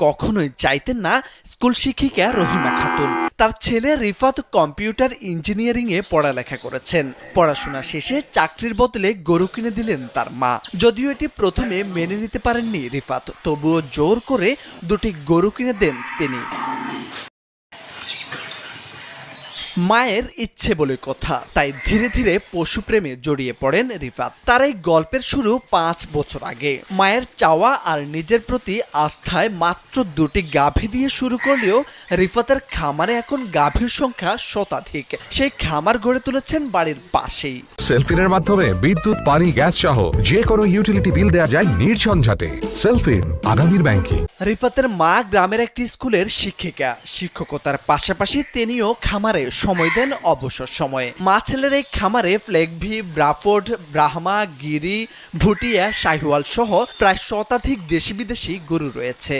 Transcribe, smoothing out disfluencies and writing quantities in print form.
কখনোই চাইতেন না স্কুল শিক্ষিকা রহিমা খাতুন। তার ছেলে রিফাত কম্পিউটার ইঞ্জিনিয়ারিং এ পড়ালেখা করেছেন। পড়াশোনা শেষে চাকরির বদলে গরু কিনে দিলেন তার মা। যদিও এটি প্রথমে মেনে নিতে পারেননি রিফাত, তবুও জোর করে দুটি গরু কিনে দেন তিনি। মায়ের ইচ্ছে বলে কথা, তাই ধীরে ধীরে পশুপ্রেমে জড়িয়ে পড়েন রিফাত। তার এই গল্পের শুরু ৫ বছর আগে। মায়ের চাওয়া আর নিজের প্রতি আস্থায় মাত্র দুটি গাভী দিয়ে শুরু করলেও রিফাতের খামারে এখন গাভীর সংখ্যা শতাধিক। সেই খামার গড়ে তুলেছেন বাড়ির পাশেই। সেলফিনের মাধ্যমে বিদ্যুৎ, পানি, গ্যাস সহ যে কোনো ইউটিলিটি বিল দেওয়া যায় নির্ঝঞ্ঝাটে। সেলফিন, আগামীর ব্যাংকে। রিফাতের মা গ্রামের একটি স্কুলের শিক্ষিকা। শিক্ষকতার পাশাপাশি তিনিও খামারে সময় দেন অবসর সময়ে। মা ছেলের এই খামারে ফ্লেগভি, ব্রাফোর্ড, ব্রাহ্মা, গিরি, ভুটিয়া, শাহিওয়াল সহ প্রায় শতাধিক দেশি বিদেশি গরু রয়েছে।